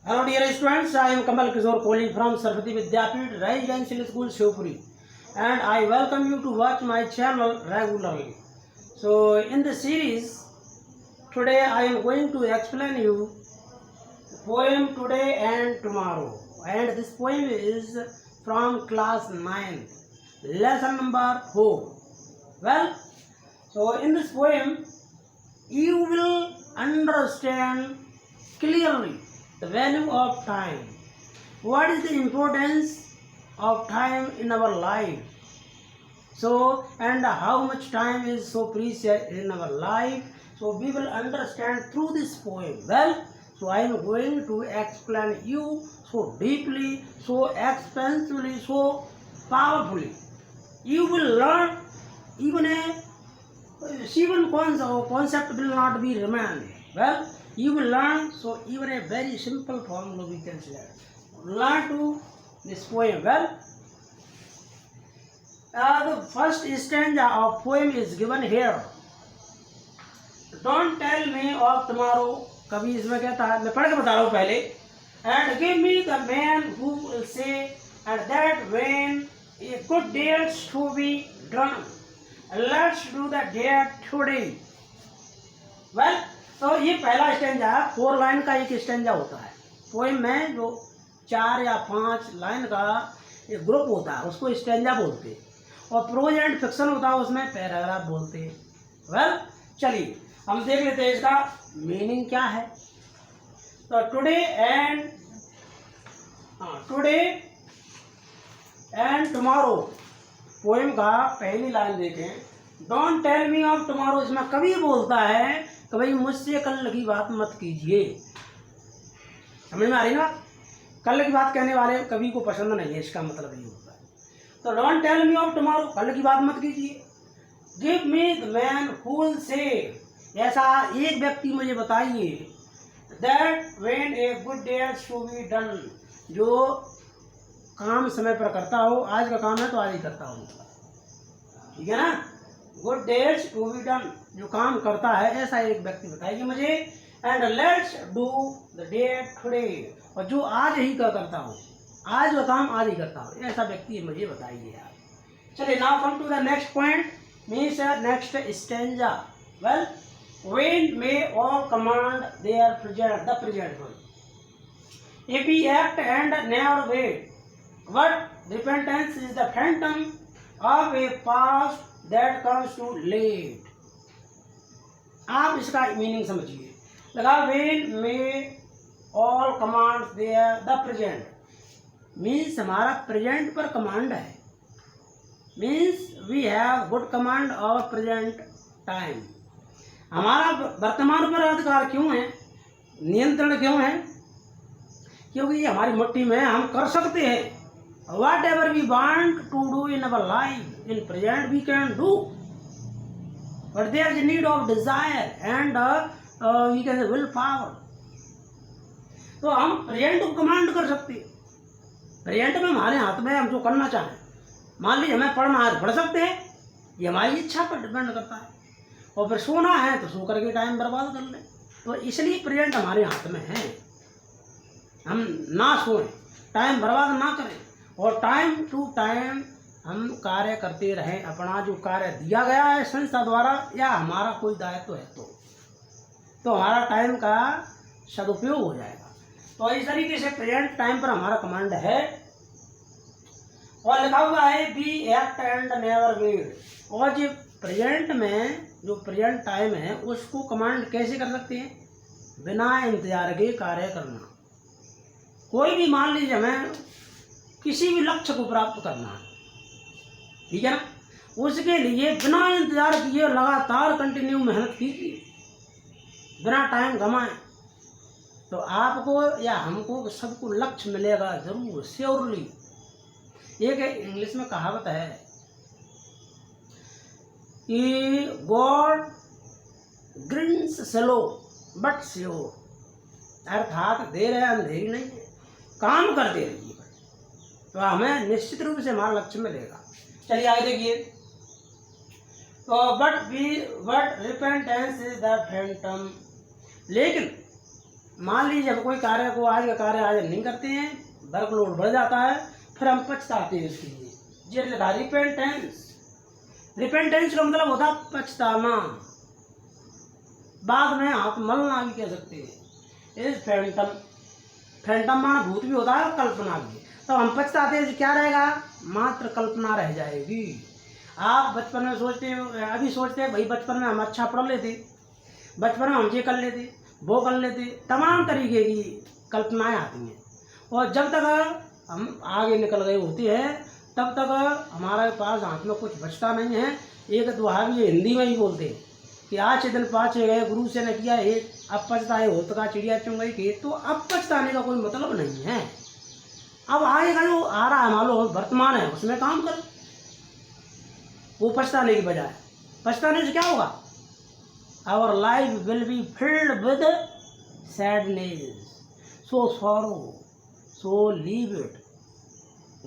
Hello dear students, I am Kamal Kishore calling from Saraswati Vidyapeeth, Residential School, Shivpuri, and I welcome you to watch my channel regularly. So in this series, today I am going to explain you poem Today and Tomorrow, and this poem is from class 9, lesson number 4. Well, so in this poem, you will understand clearly the value of time. What is the importance of time in our life? So, and how much time is so precious in our life? So, we will understand through this poem. Well, so I am going to explain you so deeply, so expansively, so powerfully. You will learn even concept will not be remained. Well, you will learn, so even a very simple formula we can say. Learn to this poem. Well, the first stanza of poem is given here. Don't tell me of tomorrow. कभी इसमें कहता है, मैं पढ़ के बता रहा हूँ पहले. And give me the man who will say, and that when a good deeds to be done. Let's do the deed today. Well, तो ये पहला स्टेंजा 4 लाइन का एक स्टेंजा होता है. पोएम में जो 4 या 5 लाइन का एक ग्रुप होता है उसको स्टेंजा बोलते हैं, और प्रोज एंड फिक्शन होता है उसमें पैराग्राफ बोलते हैं. वेल, चलिए हम देख लेते हैं इसका मीनिंग क्या है. तो टुडे एंड टुमारो पोएम का पहली लाइन देखें. Don't tell me of tomorrow, इसमें कवि बोलता है कि भाई मुझसे कल की बात मत कीजिए. समझ में आ रही ना? कल की बात कहने वाले कवि को पसंद नहीं है, इसका मतलब ये होता है. तो don't tell me of tomorrow, कल की बात मत कीजिए. Give me the man who will say, ऐसा एक व्यक्ति मुझे बताइए. That when a good deed should be done, जो काम समय पर करता हो. आज का काम है तो आज ही करता हूँ, ठीक है ना. गुड डेड्स टू बी डन, जो काम करता है ऐसा एक व्यक्ति बताइए मुझे. And let's do the dead today, और जो आज ही का करता हूँ, आज का काम आज ही करता हूँ, ऐसा व्यक्ति मुझे बताइए आप. चलिए, now come to the next point, means next stanza. Well, when may all command their present, the present one. If we act and never wait, what repentance is the phantom of a past that comes too late. आप इसका meaning समझिए. लगा when may all commands their the present, means हमारा present पर command है. Means we have good command of present time. हमारा वर्तमान पर अधिकार क्यों है, नियंत्रण क्यों है? क्योंकि ये हमारी मुट्ठी में, हम कर सकते हैं. Whatever we want to do in our life in present we can do, but there is need of desire and we can will power. तो हम प्रेजेंट को कमांड कर सकते हैं. प्रेजेंट में हमारे हाथ में, हम जो करना चाहें. मान लीजिए हमें पढ़ना है, पढ़ सकते हैं, ये हमारी इच्छा पर डिपेंड करता है. और फिर सोना है तो सो करके टाइम बर्बाद कर लें. तो इसलिए प्रेजेंट हमारे हाथ में है. हम ना सोएं, टाइम बर्बाद ना करें, और टाइम टू टाइम हम कार्य करते रहें. अपना जो कार्य दिया गया है संस्था द्वारा या हमारा कोई दायित्व है तो हमारा टाइम का सदुपयोग हो जाएगा. तो इस तरीके से प्रेजेंट टाइम पर हमारा कमांड है. और लिखा हुआ है be act and never wait. और जो प्रेजेंट में जो प्रेजेंट टाइम है उसको कमांड कैसे कर सकते हैं? बिना इंतजार के कार्य करना. कोई भी, मान लीजिए हमें किसी भी लक्ष्य को प्राप्त करना है, ठीक है ना, उसके लिए बिना इंतजार किए लगातार कंटिन्यू मेहनत कीजिए, बिना टाइम गंवाए, तो आपको या हमको सबको लक्ष्य मिलेगा जरूर, श्योरली. एक इंग्लिश में कहावत है कि God greens slow but sure, अर्थात देर है अंधेरी नहीं है, काम करते रहिए तो हमें निश्चित रूप से हमारा लक्ष्य मिलेगा. चलिए आगे देखिए. तो but repentance is the Phantom, लेकिन मान लीजिए हम कोई कार्य को आज का कार्य आज नहीं करते हैं, वर्कलोड बढ़ जाता है, फिर हम पछताते हैं उसके लिए। ये लिखा रिपेंटेंस। रिपेंटेंस का मतलब होता है पछताना, बाद में हाथ मलना भी कह सकते हैं। इस फैंटम, फैंटम माना भूत भी होता है और कल्पना भी। तो हम पछताते हैं, क्या रहेगा? मात्र कल्पना रह जाएगी। आप बचपन में सोचते हैं, अभी सोचते हैं भाई बचपन में हम अच्छा पढ़ लेते, बचपन में हम ये कर लेते, वो कर लेते, तमाम तरीके की कल्पनाएं आती हैं। और जब तक हम आगे निकल गए होते हैं तब तक हमारे पास हाथ में कुछ बचता नहीं है। एक दोहा भी हिंदी में ही बोलते हैं कि आज दिन पाछे गए गुरु से न किया है, अब पछताए होत का चिड़िया चुन गई खेत। तो अब पछताने का कोई मतलब नहीं है। अब आगे का जो आ रहा है, मान लो वर्तमान है, उसमें काम करो, वो पछताने की बजाय। पछताने से क्या होगा? Our life will be filled with sadness, so sorrow, so leave it.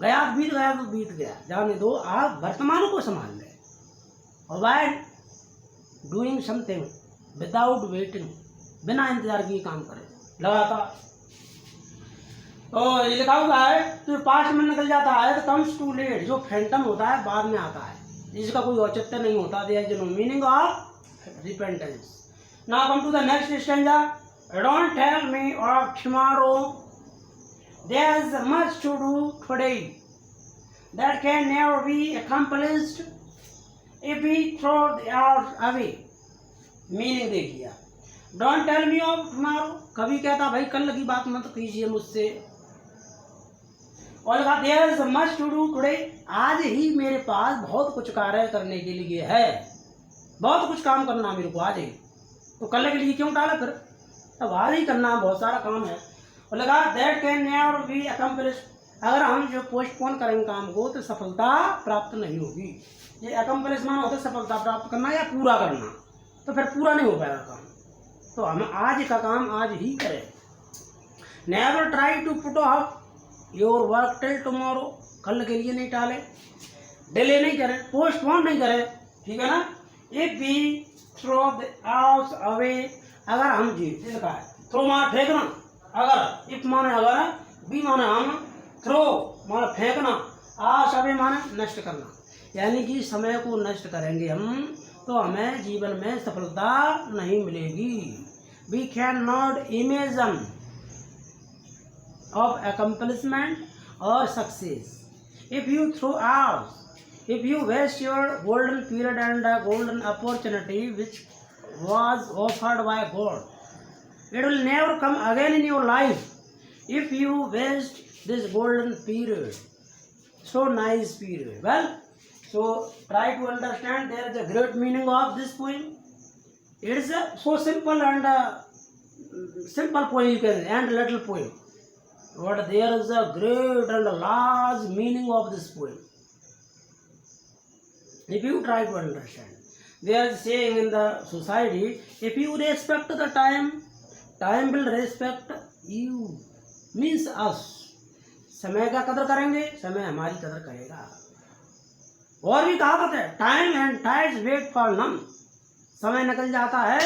गया तो बीत गया, जाने दो। आप वर्तमान को संभाल लें। और by doing something without waiting, बिना इंतजार किए काम करें लगातार। तो ये लिखा हुआ है तो पास्ट में निकल जाता है तो कम्स टू लेट। जो फैंटम होता है बाद में आता है, जिसका कोई औचित्य नहीं होता। There is no meaning of repentance. Now come to the next stanza. Don't tell me of tomorrow, there is much to do today that can never be accomplished if we throw the hours away। Meaning देखिए, don't tell me of tomorrow, कभी कहता भाई कल की बात मत कीजिए मुझसे। और कहा there is much to do today, आज ही मेरे पास बहुत कुछ कार्य करने के लिए है, बहुत कुछ काम करना मेरे को आज ही। तो कल के लिए क्यों टाला? फिर तब आज ही करना, बहुत सारा काम है। और लगा that can never be accomplished, अगर हम जो पोस्टपोन करेंगे काम को तो सफलता प्राप्त नहीं होगी। ये अकम्प्लिश माना होता है सफलता प्राप्त करना या पूरा करना, तो फिर पूरा नहीं हो पाएगा काम। तो हम आज का काम आज ही करें। Never try to put off your work till tomorrow, कल के लिए नहीं टाले, डिले नहीं करें, पोस्टपोन नहीं करें, ठीक है ना। If we throw the hours away, अगर हम जी लिखा है थ्रो माना फेंकना, अगर इफ माने अगर, बी माने हम, थ्रो माना फेंकना, आस अवे माने नष्ट करना। यानी कि समय को नष्ट करेंगे हम तो हमें जीवन में सफलता नहीं मिलेगी। We can not imagine of accomplishment और success if you throw hours, if you waste your golden period and a golden opportunity which was offered by God, it will never come again in your life. If you waste this golden period, so nice period, well, so try to understand there is a great meaning of this poem. It is a so simple and simple poem you can, and little poem, but there is a great and a large meaning of this poem. If you try to understand, they are saying in the society, if you respect the time, time will respect you, means us. समय का कदर करेंगे, समय हमारी कदर करेगा। और भी कहावत है, time and tides wait for none, समय निकल जाता है,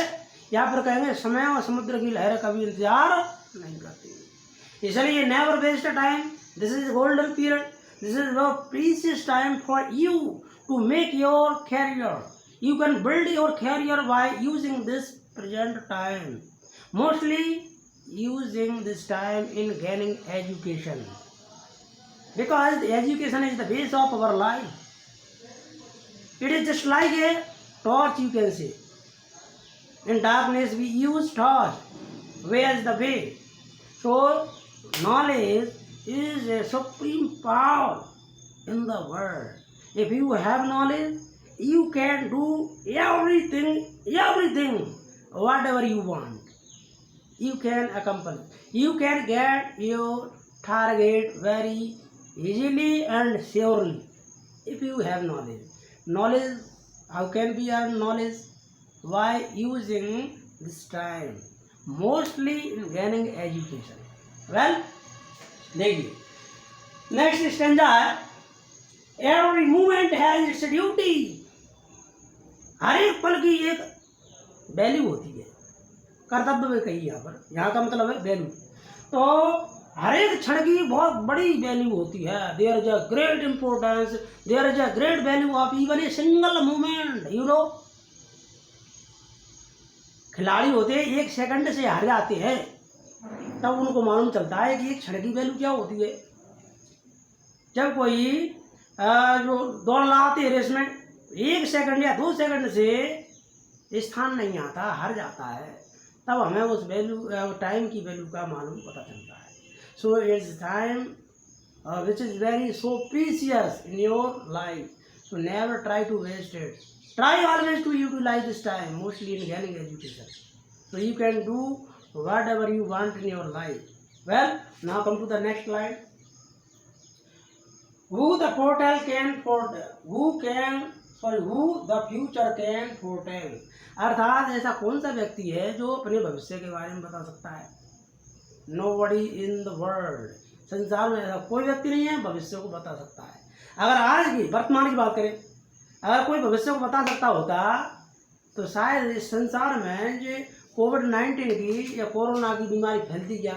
या फिर कहेंगे समय और समुद्र की लहरें कभी इंतजार नहीं करती। इसलिए never waste time, this is golden period, this is the precious time for you to make your career. You can build your career by using this present time, mostly using this time in gaining education, because the education is the base of our life. It is just like a torch, you can say. In darkness we use torch, where is the way? So knowledge is a supreme power in the world. If you have knowledge, you can do everything, whatever you want. You can accomplish. You can get your target very easily and surely. If you have knowledge. Knowledge, how can we earn knowledge? By using this time, mostly in gaining education. Well, देखिए, next stanza है, every moment has its duty. हर एक पल की एक value होती है, कर्तव्य भी कही यहाँ पर, यहाँ का मतलब है वैल्यू। तो हर एक क्षण की बहुत बड़ी वैल्यू होती है। There is a great importance, there is a great value of even a single moment, you know. खिलाड़ी होते हैं 1 सेकंड से हार जाते हैं, तब उनको मालूम चलता है कि एक क्षण की वैल्यू क्या होती है। जब कोई जो दौड़ लगाते हैं रेस में 1 सेकंड या 2 सेकंड से स्थान नहीं आता, हार जाता है, तब हमें उस वैल्यू टाइम की वैल्यू का मालूम पता चलता है। So it's time which is very so precious in your life, so never try to waste it, try always to utilize this time mostly in gaining education, so you can do whatever you want in your life. Well, now come to the next slide. Who the future can foretell? अर्थात ऐसा कौन सा व्यक्ति है जो अपने भविष्य के बारे में बता सकता है? Nobody in the world, संसार में ऐसा कोई व्यक्ति नहीं है भविष्य को बता सकता है। अगर आज की वर्तमान की बात करें, अगर कोई भविष्य को बता सकता होता तो शायद इस संसार में जो कोविड-19 की या कोरोना की बीमारी फैलती क्या?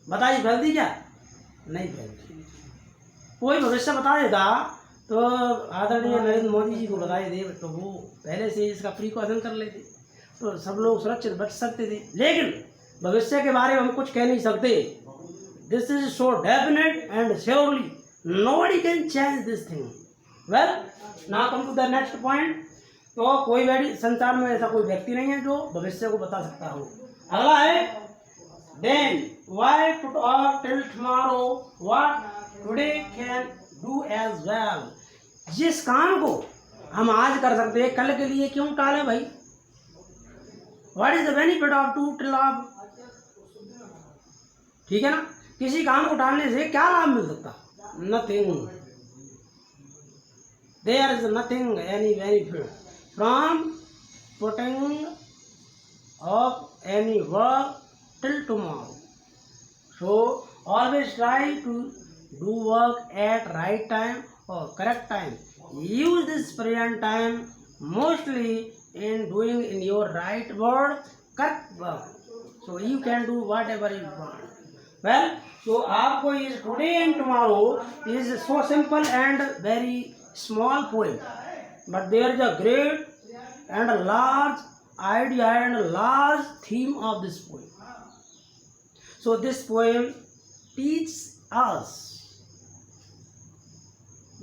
बताइए, फैलती क्या? नहीं फैलती। कोई भविष्य बता देता तो आदरणीय नरेंद्र मोदी जी को बताए दे, तो वो पहले से इसका प्रिकॉशन कर लेते, तो सब लोग सुरक्षित बच सकते थे। लेकिन भविष्य के बारे में हम कुछ कह नहीं सकते। This is so definite and surely nobody can change this thing. Well, now come to the next point. तो कोई व्यक्ति संसार में ऐसा कोई व्यक्ति नहीं है जो भविष्य को बता सकता हो। अगला है then why put off till tomorrow what today can do as well. जिस काम को हम आज कर सकते हैं कल के लिए क्यों टालें भाई? What is the benefit of to till off, ठीक है ना? किसी काम को टालने से क्या लाभ मिल सकता? Nothing. There is nothing any benefit from putting off any work till tomorrow. So always try to do work at right time or correct time. Use this present time mostly in doing in your right word, correct work. So you can do whatever you want. Well, so आपको इस today and tomorrow is so simple and very small poem. But there is a great and a large idea and a large theme of this poem. So this poem teaches us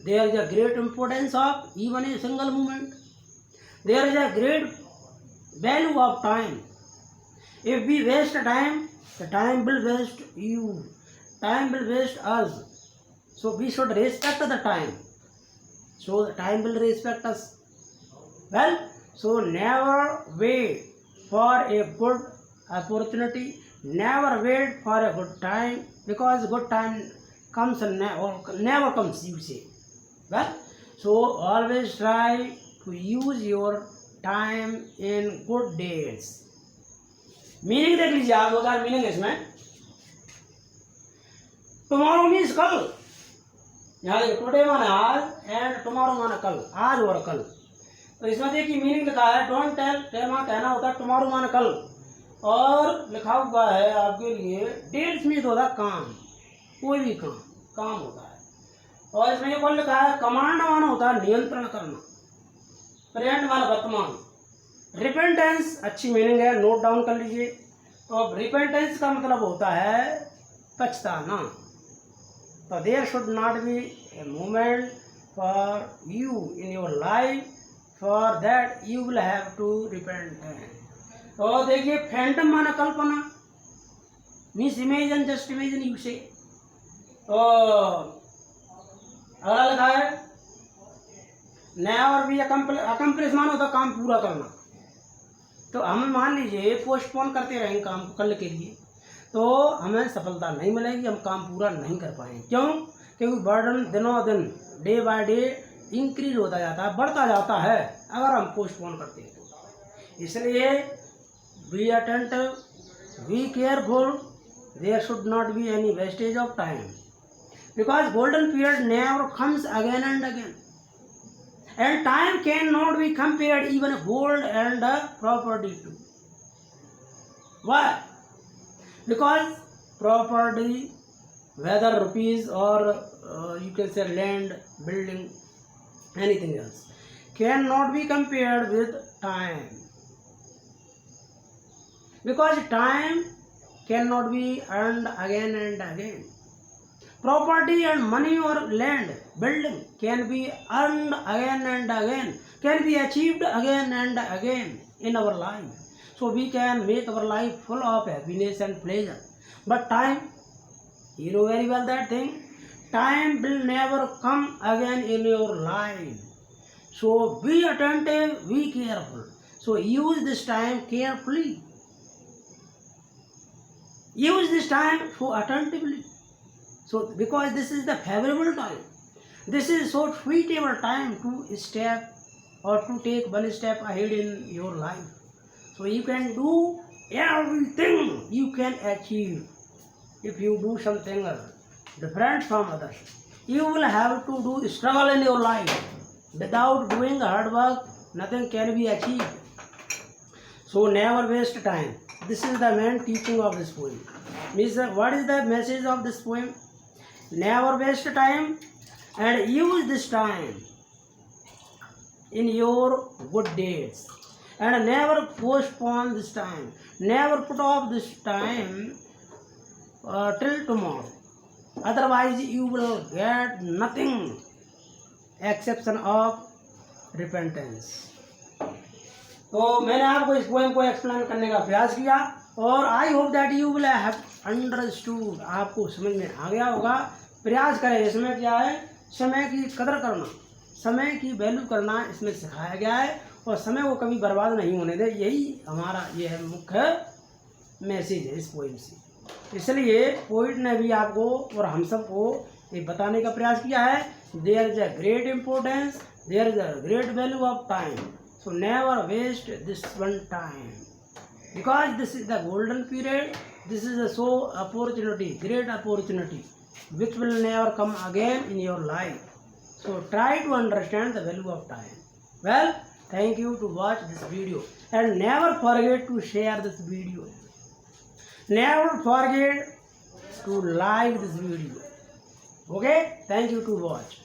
there is a great importance of even a single moment. There is a great value of time. If we waste time, the time will waste you. Time will waste us. So we should respect the time. So the time will respect us. Well, so never wait for a good opportunity, never wait for a good time, because good time comes and never comes, you say. Well, so always try to use your time in good deeds. Meaning देख लीजिए आप, 2000 meaning है इसमें। Tomorrow means कल, यहाँ देखिए today माने आज एंड टुमारो माने कल, आज और कल। तो इसमें देखिए मीनिंग लिखा है डोंट टेल, टेल माने कहना होता है, टुमारो माने कल, और लिखा हुआ है आपके लिए डेट्स मीन्स होता है काम, कोई भी काम होता है। और इसमें ये कौन लिखा है कमांड माना होता है नियंत्रण करना, प्रेजेंट माना वर्तमान। रिपेंटेंस अच्छी मीनिंग है, नोट डाउन कर लीजिए। तो रिपेंटेंस का मतलब होता है पछताना। तो there should not be a moment for you in your life for that you will have to repent. तो देखिए फैंटम माना कल्पना, means imagine, just imagine you say. तो अगला लिखा है नेवर बी अकम्प्लिश माना होता काम पूरा करना। तो हम मान लीजिए पोस्टपोन करते रहेंगे काम को कल के लिए, तो हमें सफलता नहीं मिलेगी, हम काम पूरा नहीं कर पाएंगे। क्यों? क्योंकि बर्डन दिनों दिन डे बाय डे इंक्रीज होता जाता है, बढ़ता जाता है अगर हम पोस्टपोन करते हैं तो। इसलिए be attentive, be careful, there should not be any wastage of time, because golden period never comes again and again, and time cannot be compared even gold and property too. Why? Because property, whether rupees or you can say land, building, anything else, cannot be compared with time. Because time cannot be earned again and again. Property and money or land, building can be earned again and again, can be achieved again and again in our life. So we can make our life full of happiness and pleasure. But time, you know very well that thing, time will never come again in your life. So be attentive, be careful. So use this time carefully. Use this time so attentively. So because this is the favorable time, this is so suitable time to step or to take one step ahead in your life. So you can do everything you can achieve if you do something different from others. You will have to do struggle in your life. Without doing hard work, nothing can be achieved. So never waste time. This is the main teaching of this poem. Means what is the message of this poem? Never waste time and use this time in your good deeds. And never postpone this time. Never put off this time till tomorrow. Otherwise you will get nothing exception of repentance. तो मैंने आपको इस poem को explain करने का प्रयास किया और I hope that you will have understood, आपको समझ में आ गया होगा। प्रयास करें, इसमें क्या है, समय की कदर करना, समय की वैल्यू करना इसमें सिखाया गया है और समय को कभी बर्बाद नहीं होने दे, यही हमारा ये है मुख्य मैसेज है इस पोएम से। इसलिए पोइट ने भी आपको और हम सबको ये बताने का प्रयास किया है, there is a great importance, there is a great value of time, so never waste this one time because this is the golden period, this is a so opportunity, great opportunity which will never come again in your life. So try to understand the value of time. Well, thank you to watch this video and never forget to share this video. Never forget to like this video. Okay, thank you to watch.